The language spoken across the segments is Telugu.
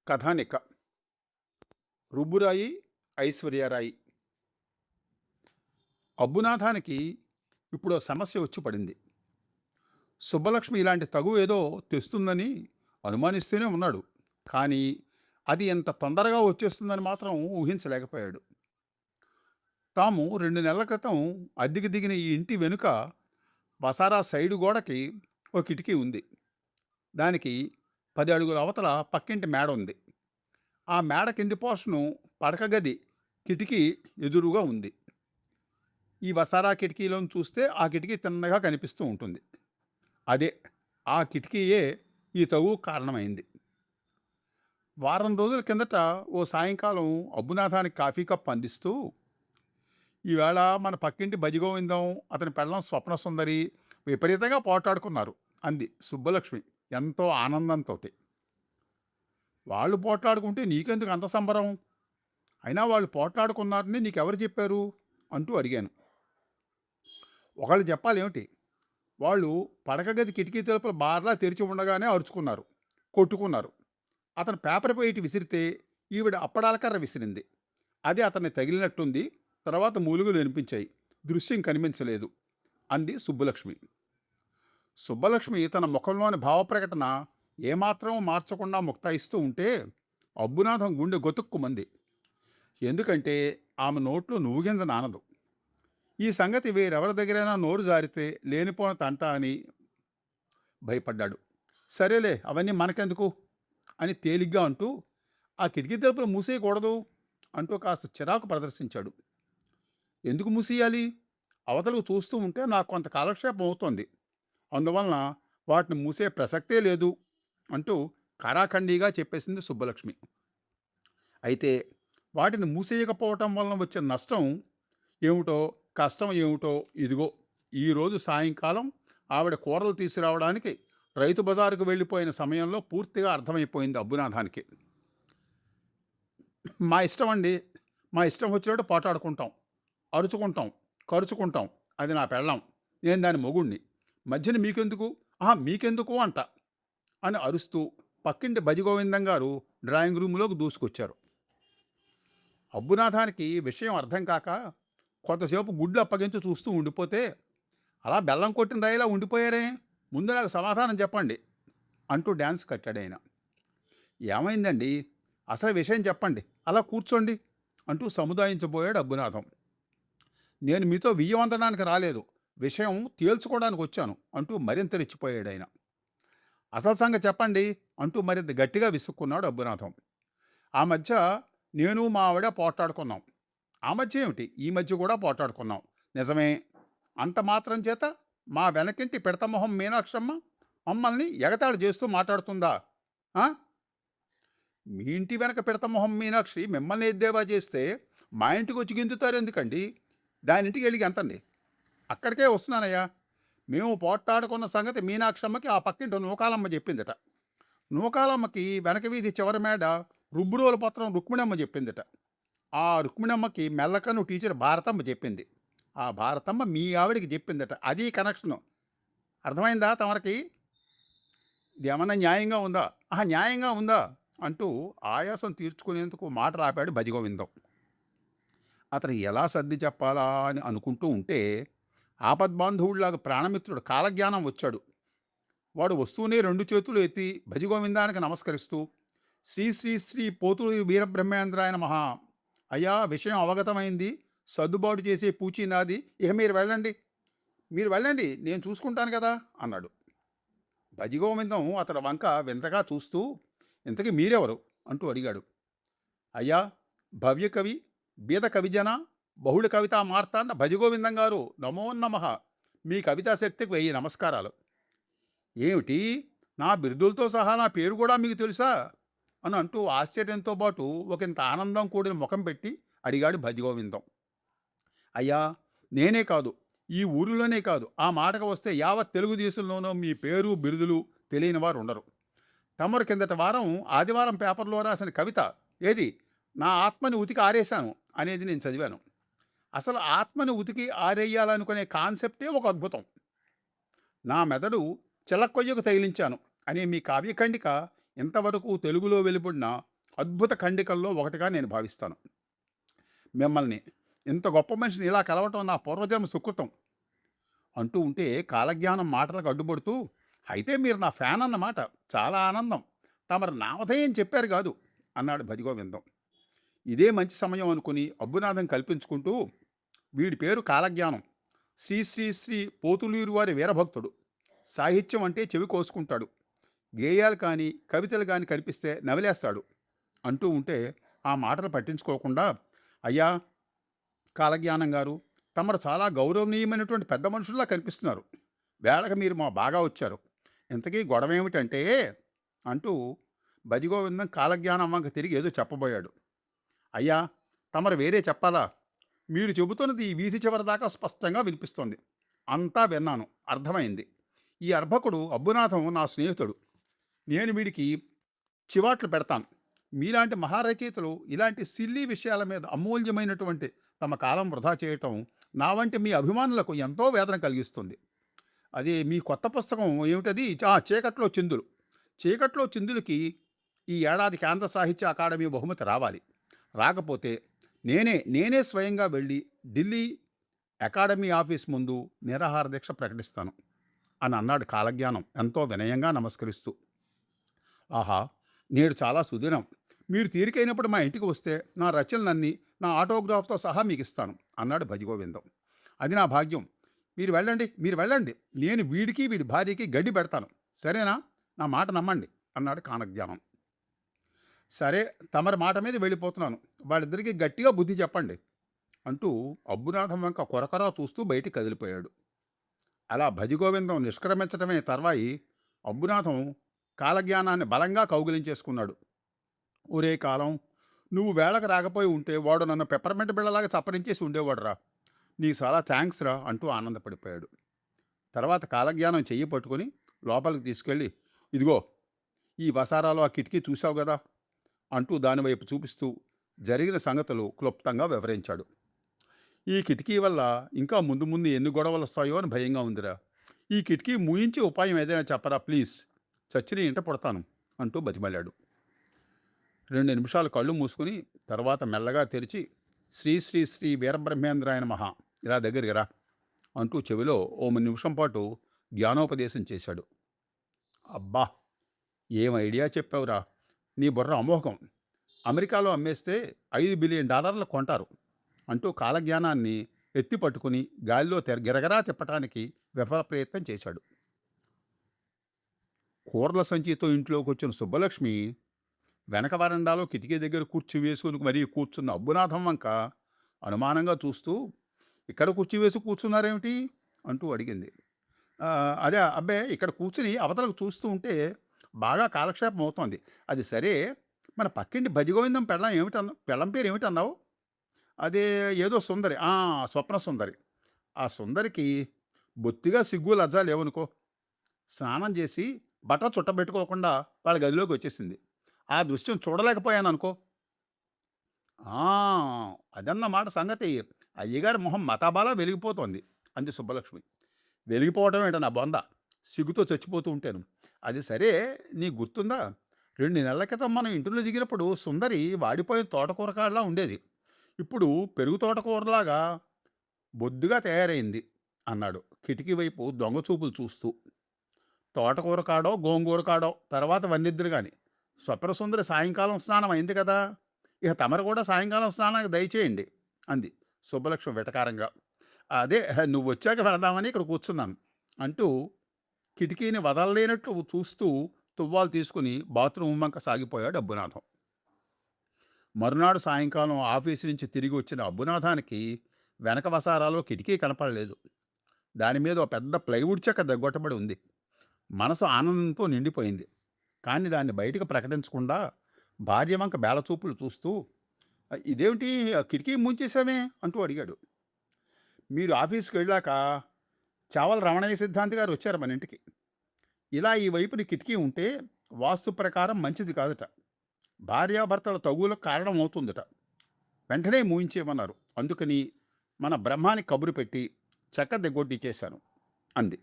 కథానిక రుబ్బురాయి ఐశ్వర్యరాయి. అబ్బునాథానికి ఇప్పుడు సమస్య వచ్చి పడింది. సుబ్బలక్ష్మి ఇలాంటి తగు ఏదో తెస్తుందని అనుమానిస్తూనే ఉన్నాడు. కానీ అది ఎంత తొందరగా వచ్చేస్తుందని మాత్రం ఊహించలేకపోయాడు. తాము 2 నెలల క్రితం అద్దెకి దిగిన ఈ ఇంటి వెనుక వసారా సైడు గోడకి ఒక కిటికీ ఉంది. దానికి 10 అడుగుల అవతల పక్కింటి మేడ ఉంది. ఆ మేడ కింది పోర్షను పడక గది కిటికీ ఎదురుగా ఉంది. ఈ వసారా కిటికీలోని చూస్తే ఆ కిటికీ తిన్నగా కనిపిస్తూ ఉంటుంది. అదే ఆ కిటికీయే ఈ తగువుకు కారణమైంది. వారం రోజుల కిందట ఓ సాయంకాలం అబ్బునాథానికి కాఫీ కప్ అందిస్తూ, ఈవేళ మన పక్కింటి బజిగోవిందం అతని పెళ్ళం స్వప్న సుందరి విపరీతంగా పోట్లాడుకున్నారు అంది సుబ్బలక్ష్మి ఎంతో ఆనందంతోటి. వాళ్ళు పోట్లాడుకుంటే నీకెందుకు అంత సంబరం? అయినా వాళ్ళు పోట్లాడుకున్నారని నీకెవరు చెప్పారు అంటూ అడిగాను. ఒకళ్ళు చెప్పాలేమిటి? వాళ్ళు పడక గది కిటికీ తలుపులు బార్లా తెరిచి ఉండగానే అరుచుకున్నారు, కొట్టుకున్నారు. అతను పేపర్ పెయిట్ విసిరితే ఈవిడ అప్పడాల కర్ర విసిరింది. అది అతన్ని తగిలినట్టుంది. తర్వాత మూలుగులు వినిపించాయి. దృశ్యం కనిపించలేదు అంది సుబ్బలక్ష్మి. సుబ్బలక్ష్మి తన ముఖంలోని భావప్రకటన ఏమాత్రం మార్చకుండా ముక్తాయిస్తూ ఉంటే అబ్బునాథం గుండె గొతుక్కుమంది. ఎందుకంటే ఆమె నోట్లో నువ్వు గింజ నానదు. ఈ సంగతి వేరెవరి దగ్గరైనా నోరు జారితే లేనిపోని తంట అని భయపడ్డాడు. సరేలే, అవన్నీ మనకెందుకు అని తేలిగ్గా అంటూ, ఆ కిటికీ తలుపులు మూసేయకూడదు అంటూ కాస్త చిరాకు ప్రదర్శించాడు. ఎందుకు మూసేయాలి? అవతలకు చూస్తూ ఉంటే నాకు కొంత కాలక్షేపం అవుతోంది. అందువలన వాటిని మూసే ప్రసక్తే లేదు అంటూ ఖరాఖండిగా చెప్పేసింది సుబ్బలక్ష్మి. అయితే వాటిని మూసేయకపోవటం వలన వచ్చే నష్టం ఏమిటో, కష్టం ఏమిటో ఇదిగో ఈరోజు సాయంకాలం ఆవిడ కూరలు తీసుకురావడానికి రైతు బజారుకు వెళ్ళిపోయిన సమయంలో పూర్తిగా అర్థమైపోయింది అబ్బునాథానికి. మా ఇష్టం అండి, మా ఇష్టం వచ్చినట్టు పోటాడుకుంటాం, అరుచుకుంటాం, కరుచుకుంటాం. అది నా పెళ్ళాం, నేను దాని మొగుణ్ణి. మధ్యన మీకెందుకు, ఆహా మీకెందుకు అంట అని అరుస్తూ పక్కింటి బజిగోవిందం గారు డ్రాయింగ్ రూమ్లోకి దూసుకొచ్చారు. అబ్బునాథానికి విషయం అర్థం కాక కొంతసేపు గుడ్లు అప్పగించి చూస్తూ ఉండిపోతే, అలా బెల్లం కొట్టిన రాయిలా ఉండిపోయారే, ముందు నాకు సమాధానం చెప్పండి అంటూ డ్యాన్స్ కట్టాడాయన. ఏమైందండి, అసలు విషయం చెప్పండి, అలా కూర్చోండి అంటూ సముదాయించబోయాడు అబ్బునాథం. నేను మీతో వియ్యవంతడానికి రాలేదు, విషయం తేల్చుకోవడానికి వచ్చాను అంటూ మరింత రెచ్చిపోయాడాయన. అసలు సంగతి చెప్పండి అంటూ మరింత గట్టిగా విసుక్కున్నాడు అబ్బునాథం. ఆ మధ్య నేను మా ఆవిడ పోట్లాడుకున్నాం. ఆ మధ్య ఏమిటి, ఈ మధ్య కూడా పోట్లాడుకున్నాం. నిజమే. అంత మాత్రం చేత మా వెనకింటి పిడతమొహం మీనాక్షమ్మ మమ్మల్ని ఎగతాళి చేస్తూ మాట్లాడుతుందా? ఆ? మీ ఇంటి వెనక పిడతమొహం మీనాక్షి మిమ్మల్ని ఎద్దేవా చేస్తే మా ఇంటికి వచ్చి గిందుతారు ఎందుకండి? దాని ఇంటికి వెళ్ళి ఎంతండి. అక్కడికే వస్తున్నానయ్యా. మేము పోట్లాడుకున్న సంగతి మీనాక్షమ్మకి ఆ పక్కింటి నూకాలమ్మ చెప్పిందట. నూకాలమ్మకి వెనక వీధి చివరి మేడ రుబ్బురోలు పత్రం రుక్మిణమ్మ చెప్పిందట. ఆ రుక్మిణమ్మకి మెల్లకను టీచర్ భారతమ్మ చెప్పింది. ఆ భారతమ్మ మీ ఆవిడికి చెప్పిందట. అది కనెక్షను. అర్థమైందా తమరికి? ఇది ఏమన్నా న్యాయంగా ఉందా? ఆహా, న్యాయంగా ఉందా అంటూ ఆయాసం తీర్చుకునేందుకు మాట రాపాడు భజగోవిందం. అతను ఎలా సర్ది చెప్పాలా అని అనుకుంటూ ఉంటే ఆపద్బాంధవుడిలాగా ప్రాణమిత్రుడు కాలజ్ఞానం వచ్చాడు. వాడు వస్తూనే 2 చేతులు ఎత్తి భజగోవిందానికి నమస్కరిస్తూ, శ్రీ శ్రీ శ్రీ పోతులూరి వీరబ్రహ్మేంద్రాయ నమః. అయ్యా, విషయం అవగతమైంది, సర్దుబాటు చేసే పూచీ నాది, ఇక మీరు వెళ్ళండి, మీరు వెళ్ళండి, నేను చూసుకుంటాను కదా అన్నాడు. భజగోవిందం అతని వంక వింతగా చూస్తూ, ఇంతకీ మీరెవరు అంటూ అడిగాడు. అయ్యా, భవ్యకవి, బీద కవిజన, బహుళ కవితా మార్తాండ భజగోవిందం గారు, నమోన్నమః. మీ కవితా శక్తికి 1000 నమస్కారాలు. ఏమిటి, నా బిరుదులతో సహా నా పేరు కూడా మీకు తెలుసా అని అంటూ ఆశ్చర్యంతో పాటు ఒకంత ఆనందం కూడిన ముఖం పెట్టి అడిగాడు భజగోవిందం. అయ్యా, నేనే కాదు, ఈ ఊరిలోనే కాదు, ఆ మాటకు వస్తే యావత్ తెలుగుదేశంలోనూ మీ పేరు బిరుదులు తెలియని వారు ఉండరు. తమరు కిందట వారం ఆదివారం పేపర్లో రాసిన కవిత ఏది, నా ఆత్మని ఉతికి ఆరేశాను అనేది నేను చదివాను. అసలు ఆత్మని ఉతికి ఆరేయాలనుకునే కాన్సెప్టే ఒక అద్భుతం. నా మెదడు చిలక్కొయ్యకు తగిలించాను అనే మీ కావ్యఖండిక ఇంతవరకు తెలుగులో వెలువడిన అద్భుత ఖండికల్లో ఒకటిగా నేను భావిస్తాను. మిమ్మల్ని ఇంత గొప్ప మనిషిని ఇలా కలవటం నా పూర్వజన్మ సుకృతం అంటూ ఉంటే కాలజ్ఞానం మాటలకు అడ్డుపడుతూ, అయితే మీరు నా ఫ్యాన్ అన్నమాట. చాలా ఆనందం. తమరు నామధేయం చెప్పారు కాదు అన్నాడు భజగోవిందం. ఇదే మంచి సమయం అనుకుని అబ్బునాథం కల్పించుకుంటూ, వీడి పేరు కాలజ్ఞానం. శ్రీ శ్రీ శ్రీ పోతులూరి వారి వీరభక్తుడు. సాహిత్యం అంటే చెవి కోసుకుంటాడు. గేయాలు కానీ కవితలు కానీ కనిపిస్తే నవిలేస్తాడు అంటూ ఉంటే ఆ మాటలు పట్టించుకోకుండా, అయ్యా కాలజ్ఞానం గారు, తమరు చాలా గౌరవనీయమైనటువంటి పెద్ద మనుషుల్లా కనిపిస్తున్నారు. వేళకు మీరు మా బాగా వచ్చారు. ఇంతకీ గొడవ ఏమిటంటే అంటూ బదిగోవిందం కాలజ్ఞానం వంక తిరిగి ఏదో చెప్పబోయాడు. అయ్యా తమరు వేరే చెప్పాలా? మీరు చెబుతున్నది ఈ వీధి చివరి దాకా స్పష్టంగా వినిపిస్తోంది. అంతా విన్నాను, అర్థమైంది. ఈ అర్భకుడు అబ్బునాథం నా స్నేహితుడు. నేను వీడికి చివాట్లు పెడతాను. మీలాంటి మహారచయితలు ఇలాంటి సిల్లీ విషయాల మీద అమూల్యమైనటువంటి తమ కాలం వృధా చేయటం నా వంటి మీ అభిమానులకు ఎంతో వేదన కలిగిస్తుంది. అది మీ కొత్త పుస్తకం ఏమిటది? చీకట్లో చిందులు. చీకట్లో చిందులకి ఈ ఏడాది కేంద్ర సాహిత్య అకాడమీ బహుమతి రావాలి. రాకపోతే నేనే స్వయంగా వెళ్ళి ఢిల్లీ అకాడమీ ఆఫీస్ ముందు నిరాహార దీక్ష ప్రకటిస్తాను అని అన్నాడు కాలజ్ఞానం ఎంతో వినయంగా నమస్కరిస్తూ. ఆహా, నేడు చాలా సుదినం. మీరు తీరికైనప్పుడు మా ఇంటికి వస్తే నా రచనలన్నీ నా ఆటోగ్రాఫ్తో సహా మీకు ఇస్తాను అన్నాడు భజగోవిందం. అది నా భాగ్యం. మీరు వెళ్ళండి. నేను వీడికి వీడి భార్యకి గడ్డి పెడతాను. సరేనా? నా మాట నమ్మండి అన్నాడు కాలజ్ఞానం. సరే, తమరి మాట మీద వెళ్ళిపోతున్నాను. వాళ్ళిద్దరికీ గట్టిగా బుద్ధి చెప్పండి అంటూ అబ్బునాథం వంక కొరకొరా చూస్తూ బయటికి కదిలిపోయాడు. అలా భజగోవిందం నిష్క్రమించటమే తర్వాయి అబ్బునాథం కాలజ్ఞానాన్ని బలంగా కౌగిలించేసుకున్నాడు. ఒరే కాలం, నువ్వు వేళకు రాకపోయి ఉంటే వాడు నన్ను పెప్పర్మెంట్ బిళ్ళలాగా చప్పరించేసి ఉండేవాడురా. నీకు చాలా థ్యాంక్స్ రా అంటూ ఆనందపడిపోయాడు. తర్వాత కాలజ్ఞానం చెయ్యి పట్టుకొని లోపలికి తీసుకెళ్ళి, ఇదిగో ఈ వసారాలో ఆ కిటికీ చూసావు కదా అంటూ దానివైపు చూపిస్తూ జరిగిన సంగతులు క్లుప్తంగా వివరించాడు. ఈ కిటికీ వల్ల ఇంకా ముందు ముందు ఎన్ని గొడవలు వస్తాయో అని భయంగా ఉందిరా. ఈ కిటికీ మూయించి ఉపాయం ఏదైనా చెప్పరా ప్లీజ్. చచ్చిన ఇంట పుడతాను అంటూ బతిమలాడు. 2 నిమిషాలు కళ్ళు మూసుకుని తర్వాత మెల్లగా తెరిచి, శ్రీ శ్రీ శ్రీ వీరబ్రహ్మేంద్రాయన మహా, ఇలా దగ్గరికి రా అంటూ చెవిలో 1 నిమిషం పాటు జ్ఞానోపదేశం చేశాడు. అబ్బా, ఏం ఐడియా చెప్పావురా. నీ బుర్ర అమోఘం. అమెరికాలో అమ్మేస్తే $5 బిలియన్ కొంటారు అంటూ కాలజ్ఞానాన్ని ఎత్తి పట్టుకుని గాలిలో గిరగరా తిప్పటానికి విఫల ప్రయత్నం చేశాడు. కూరల సంచితో ఇంట్లోకి వచ్చిన సుబ్బలక్ష్మి వెనక వరండాలో కిటికీ దగ్గర కుర్చీ వేసుకుని మరీ కూర్చున్న అబ్బునాథం వంక అనుమానంగా చూస్తూ, ఇక్కడ కుర్చీ వేసి కూర్చున్నారేమిటి అంటూ అడిగింది. అదే అబ్బే, ఇక్కడ కూర్చుని అవతలకు చూస్తూ ఉంటే బాగా కాలక్షేపం అవుతోంది. అది సరే, మన పక్కింటి భజగోవిందం పెళ్ళం పేరు ఏమిటన్నావు? అదే ఏదో సుందరి, స్వప్న సుందరి. ఆ సుందరికి బొత్తిగా సిగ్గు లజ్జా లేవనుకో. స్నానం చేసి బట్ట చుట్టబెట్టుకోకుండా వాళ్ళ గదిలోకి వచ్చేసింది. ఆ దృశ్యం చూడలేకపోయాను అనుకో. అదన్నమాట సంగతి. అయ్యగారి మొహం మతాబాలా వెలిగిపోతోంది అంది సుబ్బలక్ష్మి. వెలిగిపోవటం ఏంట నా బొంద, సిగ్గుతో చచ్చిపోతూ ఉంటాను. అది సరే, నీ గుర్తుందా? 2 నెలల క్రితం మనం ఇంటిలో దిగినప్పుడు సుందరి వాడిపోయిన తోటకూరకాడలా ఉండేది. ఇప్పుడు పెరుగు తోటకూరలాగా బొద్దుగా తయారైంది అన్నాడు కిటికీ వైపు దొంగచూపులు చూస్తూ. తోటకూర కాడో గోంగూర కాడో తర్వాత వన్నిద్దరు కానీ, స్వప్నసుందరి సాయంకాలం స్నానం అయింది కదా, ఇక తమరు కూడా సాయంకాలం స్నానానికి దయచేయండి అంది సుబ్బలక్ష్మి వెటకారంగా. అదే నువ్వు వచ్చాక వెళదామని ఇక్కడ కూర్చున్నాను అంటూ కిటికీని వదలలేనట్లు చూస్తూ తువ్వాలు తీసుకుని బాత్రూమ్ వంక సాగిపోయాడు అబ్బునాథం. మరునాడు సాయంకాలం ఆఫీసు నుంచి తిరిగి వచ్చిన అబ్బునాథానికి వెనక వసారాలో కిటికీ కనపడలేదు. దాని మీద ఒక పెద్ద ప్లైవుడ్ చెక్క దగ్గొట్టబడి ఉంది. మనసు ఆనందంతో నిండిపోయింది. కానీ దాన్ని బయటకు ప్రకటించకుండా భార్య వంక బేలచూపులు చూస్తూ, ఇదేమిటి కిటికీ ముంచేసామే అంటూ అడిగాడు. మీరు ఆఫీస్కి వెళ్ళాక చావల రమణయ్య సిద్ధాంతి గారు వచ్చారు మన ఇంటికి. ఇలా ఈ వైపుని కిటికీ ఉంటే వాస్తు ప్రకారం మంచిది కాదట. భార్యాభర్తల తగులకు కారణం అవుతుందట. వెంటనే మూయించేయమన్నారు. అందుకని మన బ్రహ్మానికి కబురు పెట్టి చెక్క దిగ్గొట్టిచ్చేశాను అంది.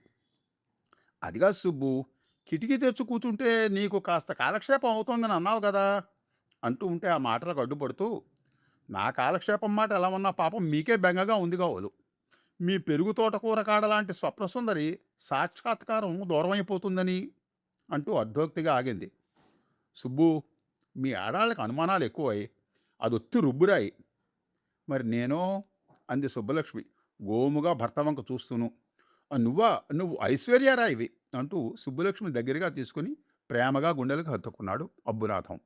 అదిగా సుబ్బు, కిటికీ తెచ్చు కూర్చుంటే నీకు కాస్త కాలక్షేపం అవుతోందని అన్నావు కదా అంటూ ఉంటే ఆ మాటలకు అడ్డుపడుతూ, నా కాలక్షేపం మాట ఎలా ఉన్నా పాపం మీకే బెంగగా ఉంది కావదు. మీ పెరుగు తోటకూర కాడ లాంటి స్వప్నసుందరి సాక్షాత్కారం దూరమైపోతుందని అంటూ అర్ధోక్తిగా ఆగింది. సుబ్బు, మీ ఆడాళ్ళకి అనుమానాలు ఎక్కువై అదొత్తి రుబ్బురాయి. మరి నేనో అంది సుబ్బలక్ష్మి గోముగా భర్త వంక చూస్తూను. "ఆ, నువ్వా, నువ్వు ఐశ్వర్యరాయివి" అంటూ సుబ్బలక్ష్మి దగ్గరగా తీసుకుని ప్రేమగా గుండెలకు హత్తుకున్నాడు అబ్బునాథం.